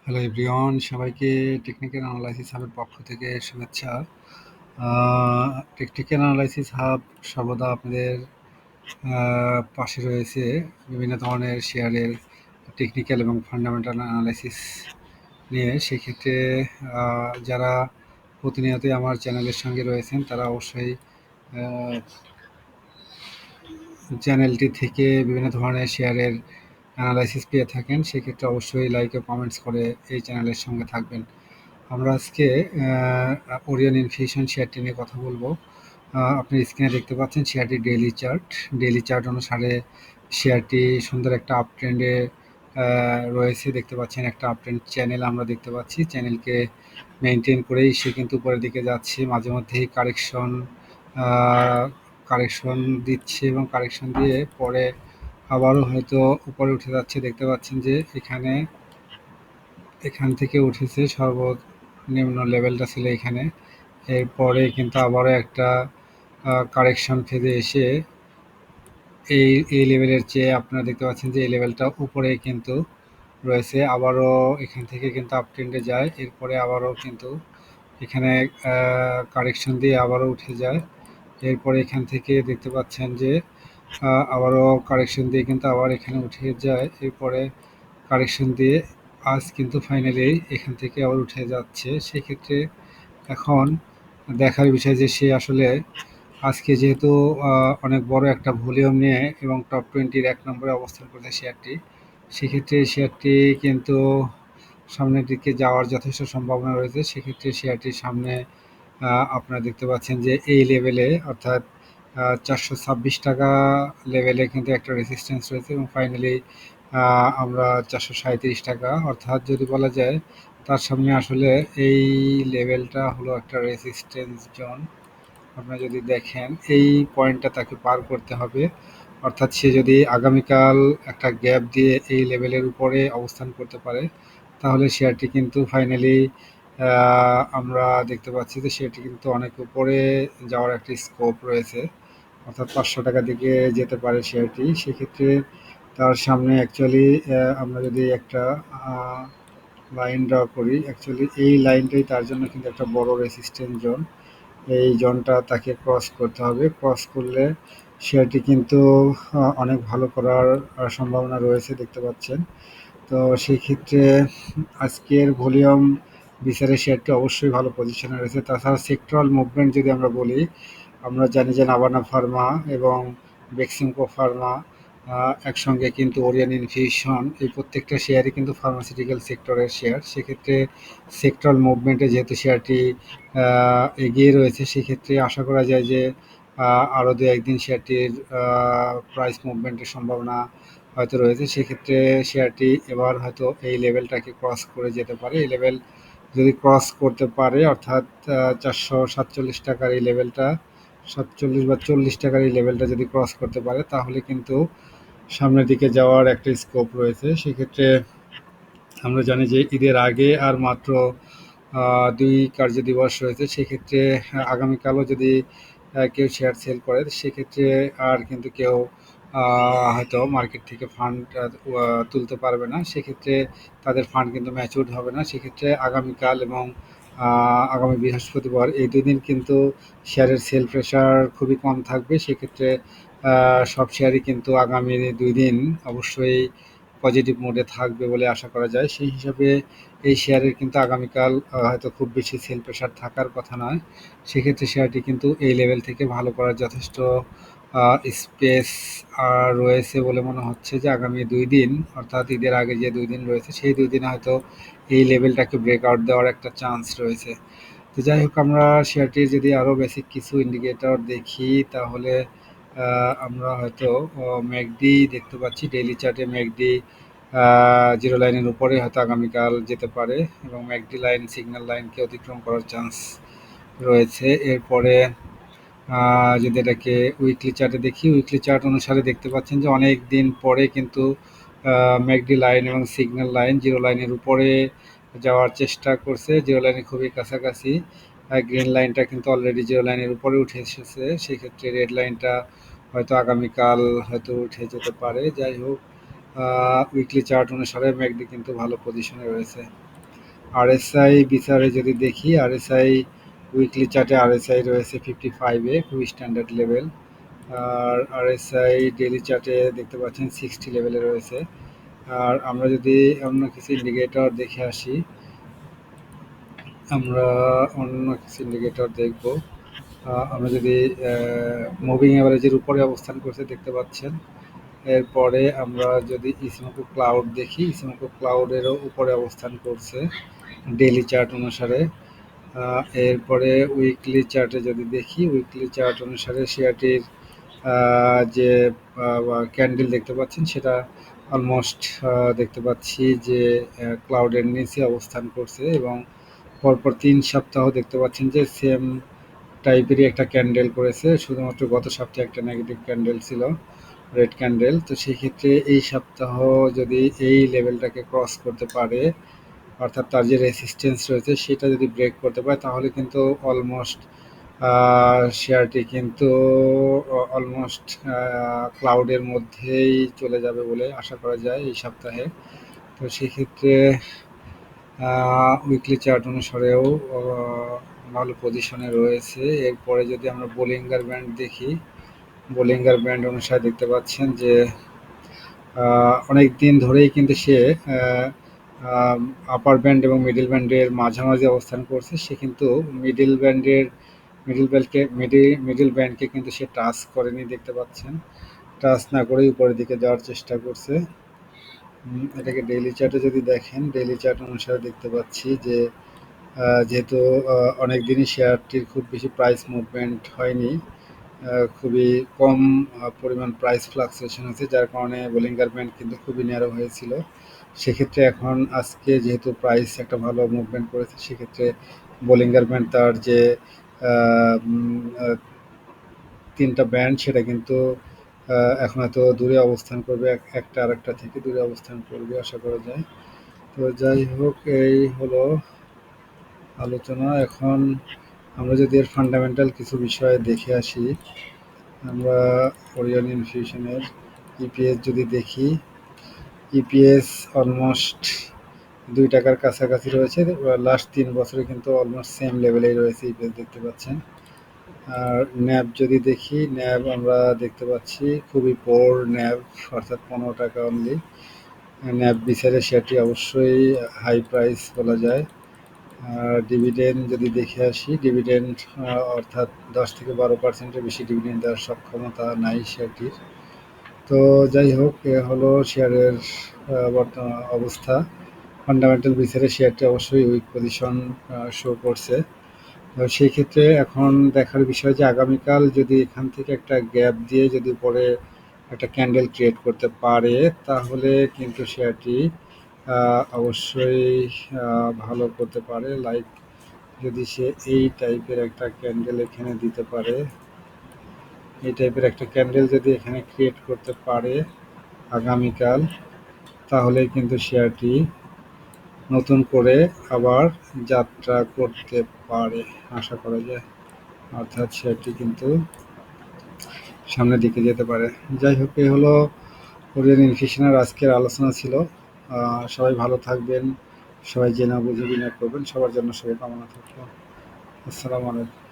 Hello everyone, সবাইকে technical analysis হাবের পক্ষ থেকে শুভেচ্ছা। টেকনিক্যাল অ্যানালাইসিস হাব সর্বদা আপনাদের পাশে রয়েছে বিভিন্ন ধরনের শেয়ারের টেকনিক্যাল এবং ফান্ডামেন্টাল অ্যানালাইসিস নিয়ে। সেক্ষেত্রে যারা প্রতিনিয়তই আমার চ্যানেলের সঙ্গে রয়েছেন তারা অবশ্যই চ্যানেলটি থেকে বিভিন্ন ধরনের শেয়ারের অ্যানালাইসিস পেয়ে থাকেন। সেক্ষেত্রে অবশ্যই লাইক ও কমেন্টস করে এই চ্যানেলের সঙ্গে থাকবেন। আমরা আজকে ওরিয়ন ইনফিউশন শেয়ারটি নিয়ে কথা বলবো। আপনি স্ক্রিনে দেখতে পাচ্ছেন শেয়ারটির ডেইলি চার্ট অনুসারে শেয়ারটি সুন্দর একটা আপ ট্রেন্ডে রয়েছে। দেখতে পাচ্ছেন একটা আপ ট্রেন্ড চ্যানেল আমরা দেখতে পাচ্ছি। চ্যানেলকে মেনটেন করেই সে কিন্তু উপরের দিকে যাচ্ছে। মাঝে মধ্যেই কারেকশন দিচ্ছে এবং কারেকশন দিয়ে পরে আবারও হয়তো উপরে উঠে যাচ্ছে। দেখতে পাচ্ছেন যে এখান থেকে উঠেছে, সর্বনিম্ন লেভেলটা ছিল এখানে। এরপরে কিন্তু আবারও একটা কারেকশন ফেজে এসে এই লেভেলের চেয়ে আপনারা দেখতে পাচ্ছেন যে এই লেভেলটা উপরে কিন্তু রয়েছে। আবারও এখান থেকে কিন্তু আপ ট্রেন্ডে যায়, এরপরে আবারও কিন্তু এখানে কারেকশন দিয়ে আবারও উঠে যায়। এরপরে এখান থেকে দেখতে পাচ্ছেন যে আবারও কারেকশন দিয়ে কিন্তু আবার এখানে উঠে যায়। এরপরে কারেকশন দিয়ে আজ কিন্তু ফাইনালি এখান থেকে আবার উঠে যাচ্ছে। সেক্ষেত্রে এখন দেখার বিষয় যে সে আসলে আজকে যেহেতু অনেক বড় একটা ভলিউম নিয়ে এবং টপ 20-র 1 নম্বরে অবস্থান করছে শেয়ারটি, সেক্ষেত্রে শেয়ারটি কিন্তু সামনের দিকে যাওয়ার যথেষ্ট সম্ভাবনা রয়েছে। সেক্ষেত্রে শেয়ারটির সামনে আপনারা দেখতে পাচ্ছেন যে এই লেভেলে, অর্থাৎ 426 টাকা লেভেলে কিন্তু একটা রেজিস্ট্যান্স রয়েছে এবং ফাইনালি আমরা 437 টাকা, অর্থাৎ যদি বলা যায় তার সামনে আসলে এই লেভেলটা হলো একটা রেজিস্ট্যান্স জোন। আপনারা যদি দেখেন এই পয়েন্টটা তাকে পার করতে হবে, অর্থাৎ সে যদি আগামীকাল একটা গ্যাপ দিয়ে এই লেভেলের উপরে অবস্থান করতে পারে তাহলে শেয়ারটি কিন্তু ফাইনালি আমরা দেখতে পাচ্ছি যে শেয়ারটি কিন্তু অনেক উপরে যাওয়ার একটা স্কোপ রয়েছে, অর্থাৎ 500 টাকার দিকে যেতে পারে শেয়ারটি। সেক্ষেত্রে তার সামনে অ্যাকচুয়ালি আমরা যদি একটা লাইন ড্র করি, অ্যাকচুয়ালি এই লাইনটাই তার জন্য কিন্তু একটা বড় রেসিস্ট্যান্স জোন। এই জোনটা তাকে ক্রস করতে হবে। ক্রস করলে শেয়ারটি কিন্তু অনেক ভালো করার সম্ভাবনা রয়েছে, দেখতে পাচ্ছেন। তো সেই ক্ষেত্রে আজকের ভলিউম বিচারে শেয়ারটি অবশ্যই ভালো পজিশনে রয়েছে। তাছাড়া সেক্টরাল মুভমেন্ট যদি আমরা বলি, আমরা জানি যে নাভানা ফার্মা এবং বেক্সিমকো ফার্মা একসঙ্গে কিন্তু ওরিয়ন ইনফিউশন, এই প্রত্যেকটা শেয়ারই কিন্তু ফার্মাসিউটিক্যাল সেক্টরের শেয়ার। সেক্ষেত্রে সেক্টরাল মুভমেন্টে যেহেতু শেয়ারটি এগিয়ে রয়েছে, সেক্ষেত্রে আশা করা যায় যে আরও দু একদিন শেয়ারটির প্রাইস মুভমেন্টের সম্ভাবনা হয়তো রয়েছে। সেক্ষেত্রে শেয়ারটি এবার হয়তো এই লেভেলটাকে ক্রস করে যেতে পারে। এই লেভেল যদি ক্রস করতে পারে, অর্থাৎ 447 টাকার এই লেভেলটা, 47 বা 40 টাকার এই লেভেলটা যদি ক্রস করতে পারে তাহলে কিন্তু সামনের দিকে যাওয়ার একটা স্কোপ রয়েছে। সেক্ষেত্রে আমরা জানি যে ঈদের আগে আর মাত্র 2 কার্যদিবস রয়েছে। সেক্ষেত্রে আগামীকালও যদি কেউ শেয়ার সেল করে সেক্ষেত্রে আর কিন্তু কেউ হয়তো মার্কেট থেকে ফান্ড তুলতে পারবে না। সেক্ষেত্রে তাদের ফান্ড কিন্তু ম্যাচিউরড হবে না। সেক্ষেত্রে আগামীকাল এবং আগামী বৃহস্পতিবার এই 2 দিন কিন্তু শেয়ারের সেল প্রেশার খুবই কম থাকবে। সেক্ষেত্রে সব শেয়ারই কিন্তু আগামী 2 দিন অবশ্যই পজিটিভ মোডে থাকবে বলে আশা করা যায়। সেই হিসাবে এই শেয়ারের কিন্তু আগামীকাল হয়তো খুব বেশি সেল প্রেশার থাকার কথা নয়। সেক্ষেত্রে শেয়ারটি কিন্তু এই লেভেল থেকে ভালো করার যথেষ্ট স্পেস রয়েছে বলে মনে হচ্ছে যে আগামী 2 দিন, অর্থাৎ ঈদের আগে যে 2 দিন রয়েছে সেই 2 দিনে হয়তো এই লেভেলটাকে ব্রেকআউট দেওয়ার একটা চান্স রয়েছে। তো যাই হোক, আমরা শেয়ারটির যদি আরও বেসিক কিছু ইন্ডিকেটর দেখি তাহলে আমরা হয়তো ম্যাকডি দেখতে পাচ্ছি। ডেইলি চার্টে ম্যাকডি জিরো লাইনের উপরে হয়তো আগামীকাল যেতে পারে এবং ম্যাকডি লাইন সিগন্যাল লাইনকে অতিক্রম করার চান্স রয়েছে। এরপরে যদি এটাকে উইকলি চার্টে দেখি, উইকলি চার্ট অনুসারে দেখতে পাচ্ছেন যে অনেক দিন পরে কিন্তু ম্যাকডি লাইন এবং সিগন্যাল লাইন জিরো লাইনের উপরে যাওয়ার চেষ্টা করছে। জিরো লাইনের খুবই কাছাকাছি। গ্রিন লাইনটা কিন্তু অলরেডি জিরো লাইনের উপরে উঠে এসেছে। সেক্ষেত্রে রেড লাইনটা হয়তো আগামীকাল হয়তো উঠে যেতে পারে। যাই হোক, উইকলি চার্ট অনুসারে ম্যাকডি কিন্তু ভালো পজিশনে রয়েছে। আরএসআই বিচারে যদি দেখি, আরএসআই উইকলি চার্টে আরএসআই রয়েছে 55-এ, খুবই স্ট্যান্ডার্ড লেভেল। আর আরএসআই ডেইলি চার্টে দেখতে পাচ্ছেন 60 লেভেলে রয়েছে। আর আমরা যদি অন্য কিছু ইন্ডিকেটর দেখে আসি, আমরা অন্য কিছু ইন্ডিকেটর দেখব। আমরা যদি মুভিং অ্যাভারেজের উপরে অবস্থান করছে দেখতে পাচ্ছেন। এরপরে আমরা যদি ইসিমোকো ক্লাউড দেখি, ইসিমোকো ক্লাউডেরও উপরে অবস্থান করছে ডেইলি চার্ট অনুসারে। এরপরে উইকলি চার্টে যদি দেখি, উইকলি চার্ট অনুসারে শেয়ারটির যে ক্যান্ডেল দেখতে পাচ্ছেন সেটা অলমোস্ট দেখতে পাচ্ছি যে ক্লাউডের নিচে অবস্থান করছে, এবং পরপর 3 সপ্তাহ দেখতে পাচ্ছেন যে সেম টাইপেরই একটা ক্যান্ডেল করেছে। শুধুমাত্র গত সপ্তাহে একটা নেগেটিভ ক্যান্ডেল ছিল, রেড ক্যান্ডেল। তো সেক্ষেত্রে এই সপ্তাহ যদি এই লেভেলটাকে ক্রস করতে পারে, অর্থাৎ তার যে রেসিস্টেন্স রয়েছে সেটা যদি ব্রেক করতে পারে, তাহলে কিন্তু অলমোস্ট শেয়ারটি কিন্তু অলমোস্ট ক্লাউডের মধ্যেই চলে যাবে বলে আশা করা যায় এই সপ্তাহে। তো সেক্ষেত্রে উইকলি চার্ট অনুসারেও ভালো পজিশনে রয়েছে। এরপরে যদি আমরা বোলিঙ্গার ব্যান্ড দেখি, বোলিঙ্গার ব্যান্ড অনুসারে দেখতে পাচ্ছেন যে অনেক দিন ধরেই কিন্তু সে আপার ব্যান্ড এবং মিডিল ব্যান্ডের মাঝামাঝি অবস্থান করছে। সে কিন্তু মিডিল ব্যান্ডকে কিন্তু সে টাচ করেনি দেখতে পাচ্ছেন। টাচ না করেই উপরের দিকে যাওয়ার চেষ্টা করছে। এটাকে ডেইলি চার্টে যদি দেখেন, ডেইলি চার্ট অনুসারে দেখতে পাচ্ছি যে যেহেতু অনেক দিনই শেয়ারটির খুব বেশি প্রাইস মুভমেন্ট হয়নি, খুবই কম পরিমাণ প্রাইস ফ্লাকচুয়েশন হয়েছে, যার কারণে বোলিঙ্গার ব্যান্ড কিন্তু খুবই ন্যারো হয়েছিল। সেক্ষেত্রে এখন আজকে যেহেতু প্রাইস একটা ভালো মুভমেন্ট করেছে, সেক্ষেত্রে বোলিঙ্গার ব্যান্ড তার যে 3টা ব্যান্ড সেটা কিন্তু এখন এত দূরে অবস্থান করবে, একটা আরেকটা থেকে দূরে অবস্থান করবে আশা করা যায়। তো যাই হোক, এই হলো আলোচনা। এখন আমরা যদি এর ফান্ডামেন্টাল কিছু বিষয় দেখে আসি, আমরা ওরিয়ন ইনফিউশনের ইপিএস যদি দেখি, ইপিএস অলমোস্ট 2 টাকার কাছাকাছি রয়েছে। লাস্ট 3 বছরে কিন্তু অলমোস্ট সেম লেভেলেই রয়েছে ইপিএস দেখতে পাচ্ছেন। আর ন্যাব যদি দেখি, ন্যাব আমরা দেখতে পাচ্ছি খুবই পোর ন্যাব, অর্থাৎ 15 টাকা অনলি। ন্যাব বিচারে শেয়ারটি অবশ্যই হাই প্রাইস বলা যায়। আর ডিভিডেন্ড যদি দেখে আসি, ডিভিডেন্ড অর্থাৎ 10-12% বেশি ডিভিডেন্ড দেওয়ার সক্ষমতা নাই শেয়ারটির। তো যাই হোক, এ হলো শেয়ারের বর্তমান অবস্থা। ফান্ডামেন্টাল বিচারে শেয়ারটি অবশ্যই উইক পজিশন শো করছে। তো সেই ক্ষেত্রে এখন দেখার বিষয় যে আগামীকাল যদি এখান থেকে একটা গ্যাপ দিয়ে যদি উপরে একটা ক্যান্ডেল ক্রিয়েট করতে পারে, তাহলে কিন্তু শেয়ারটি অবশ্যই ভালো করতে পারে। লাইক যদি সে এই টাইপের একটা ক্যান্ডেল এখানে দিতে পারে, এই টাইপের একটা ক্যান্ডেল যদি এখানে ক্রিয়েট করতে পারে আগামীকাল, তাহলে কিন্তু শেয়ারটি নতুন করে আবার যাত্রা করতে পারে আশা করা যায়, অর্থাৎ শেয়ারটি কিন্তু সামনের দিকে যেতে পারে। যাই হোক, এই হলো ওরিয়ন ইনফিউশনের আজকের আলোচনা ছিল। সবাই ভালো থাকবেন, সবাই জেনে বুঝে বিনিয়োগ করবেন, সবার জন্য শুভকামনা থাকলো। আসসালামু আলাইকুম।